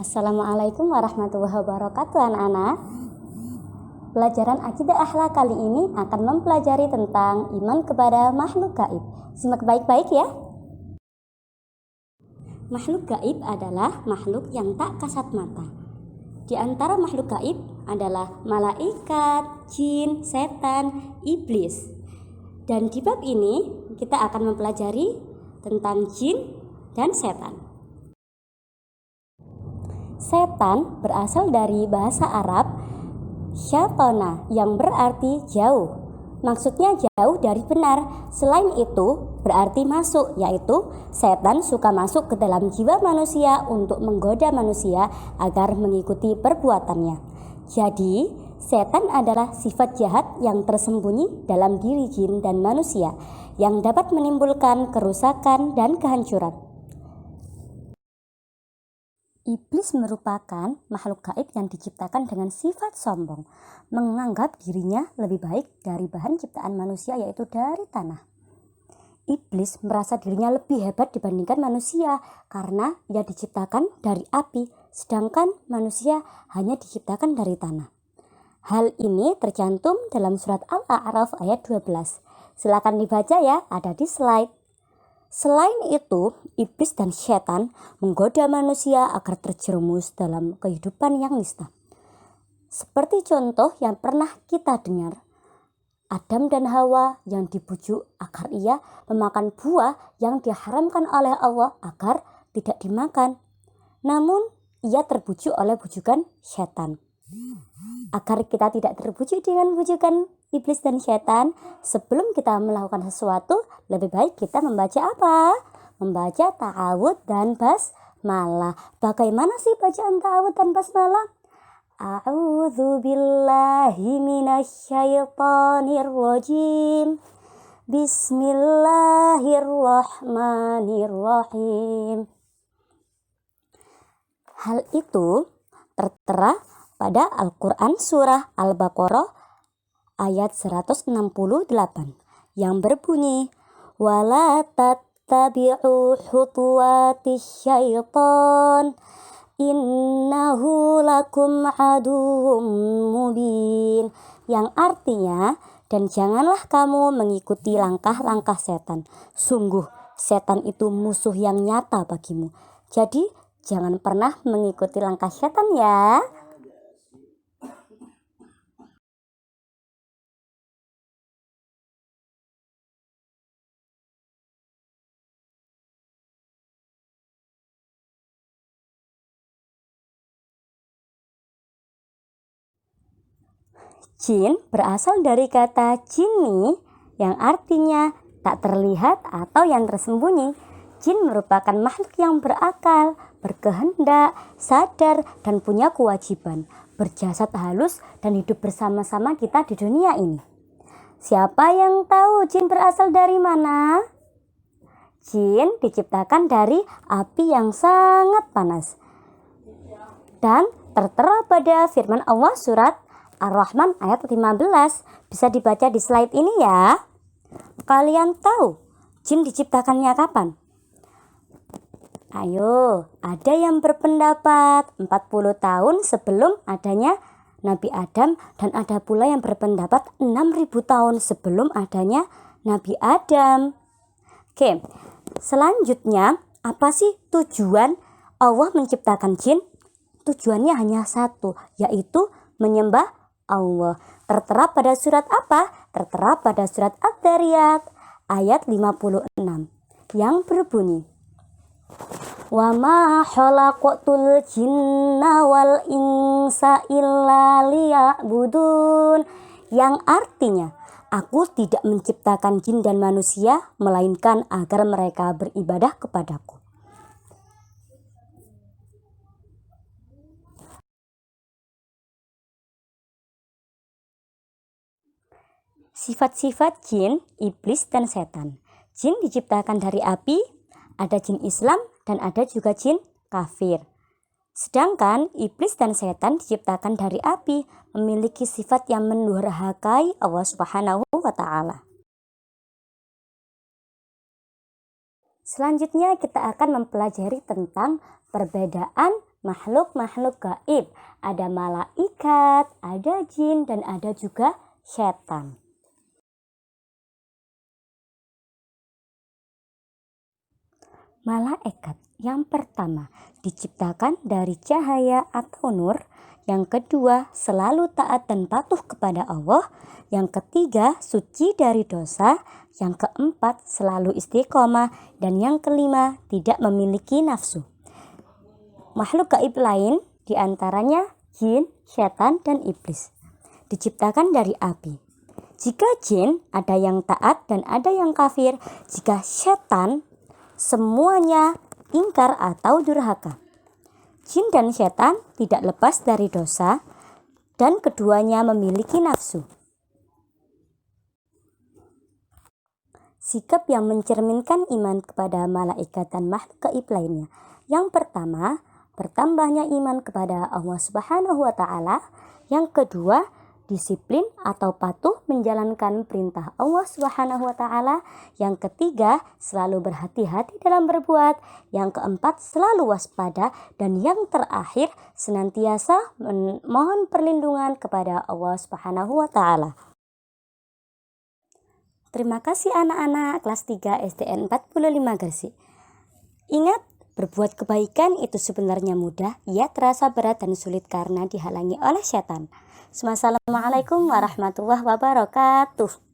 Assalamualaikum warahmatullahi wabarakatuh anak-anak. Pelajaran Akidah Akhlak kali ini akan mempelajari tentang iman kepada makhluk gaib. Simak baik-baik ya. Makhluk gaib adalah makhluk yang tak kasat mata. Di antara makhluk gaib adalah malaikat, jin, setan, iblis. Dan di bab ini kita akan mempelajari tentang jin dan setan. Setan berasal dari bahasa Arab syatana yang berarti jauh. Maksudnya jauh dari benar. Selain itu berarti masuk, yaitu setan suka masuk ke dalam jiwa manusia untuk menggoda manusia agar mengikuti perbuatannya. Jadi setan adalah sifat jahat yang tersembunyi dalam diri jin dan manusia yang dapat menimbulkan kerusakan dan kehancuran. Iblis merupakan makhluk gaib yang diciptakan dengan sifat sombong, menganggap dirinya lebih baik dari bahan ciptaan manusia, yaitu dari tanah. Iblis merasa dirinya lebih hebat dibandingkan manusia karena ia diciptakan dari api, sedangkan manusia hanya diciptakan dari tanah. Hal ini tercantum dalam surat Al-A'raf ayat 12. Silakan dibaca ya, ada di slide. Selain itu, iblis dan setan menggoda manusia agar terjerumus dalam kehidupan yang nista. Seperti contoh yang pernah kita dengar, Adam dan Hawa yang dibujuk agar ia memakan buah yang diharamkan oleh Allah agar tidak dimakan. Namun, ia terbujuk oleh bujukan setan. Agar kita tidak terbujuk dengan bujukan iblis dan setan, sebelum kita melakukan sesuatu, lebih baik kita membaca apa? Membaca ta'awudz dan basmalah. Bagaimana sih bacaan ta'awudz dan basmalah? A'udzu billahi minasyaitonir rajim. Bismillahirrahmanirrahim. Hal itu tertera pada Al-Quran surah Al-Baqarah ayat 168 yang berbunyi, wala tattabi'u khutuwatis syaitan innahu lakum aduwwum mubin, yang artinya, dan janganlah kamu mengikuti langkah-langkah setan, sungguh setan itu musuh yang nyata bagimu. Jadi jangan pernah mengikuti langkah setan ya. Jin berasal dari kata jinni yang artinya tak terlihat atau yang tersembunyi. Jin merupakan makhluk yang berakal, berkehendak, sadar, dan punya kewajiban, berjasad halus dan hidup bersama-sama kita di dunia ini. Siapa yang tahu jin berasal dari mana? Jin diciptakan dari api yang sangat panas. Dan tertera pada firman Allah surat Ar-Rahman ayat 15. Bisa dibaca di slide ini ya. Kalian tahu jin diciptakannya kapan? Ayo, ada yang berpendapat 40 tahun sebelum adanya Nabi Adam, dan ada pula yang berpendapat 6.000 tahun sebelum adanya Nabi Adam. Oke, selanjutnya apa sih tujuan Allah menciptakan jin? Tujuannya hanya satu, yaitu menyembah Allah. Tertera pada surat apa? Tertera pada surat Ad-Dzariyat ayat 56 yang berbunyi, wa ma khalaqtul jinna wal insa illa liya'budun, yang artinya, aku tidak menciptakan jin dan manusia melainkan agar mereka beribadah kepadaku. Sifat-sifat jin, iblis, dan setan. Jin diciptakan dari api, ada jin Islam dan ada juga jin kafir. Sedangkan iblis dan setan diciptakan dari api, memiliki sifat yang mendurhakai Allah Subhanahu wa Ta'ala. Selanjutnya kita akan mempelajari tentang perbedaan makhluk-makhluk gaib. Ada malaikat, ada jin, dan ada juga setan. Malaikat yang pertama diciptakan dari cahaya atau nur. Yang kedua selalu taat dan patuh kepada Allah. Yang ketiga suci dari dosa. Yang keempat selalu istiqomah. Dan yang kelima tidak memiliki nafsu. Makhluk gaib lain diantaranya jin, setan, dan iblis. Diciptakan dari api. Jika jin ada yang taat dan ada yang kafir. Jika setan semuanya ingkar atau durhaka. Jin dan setan tidak lepas dari dosa dan keduanya memiliki nafsu. Sikap yang mencerminkan iman kepada malaikat dan makhluk gaib lainnya. Yang pertama, bertambahnya iman kepada Allah Subhanahu wa taala. Yang kedua, disiplin atau patuh menjalankan perintah Allah Subhanahu wa taala. Yang ketiga, selalu berhati-hati dalam berbuat. Yang keempat, selalu waspada. Dan yang terakhir, senantiasa memohon perlindungan kepada Allah Subhanahu wa taala. Terima kasih anak-anak kelas 3 SDN 45 Gresik. Ingat, berbuat kebaikan itu sebenarnya mudah, ia terasa berat dan sulit karena dihalangi oleh setan. Assalamualaikum warahmatullahi wabarakatuh.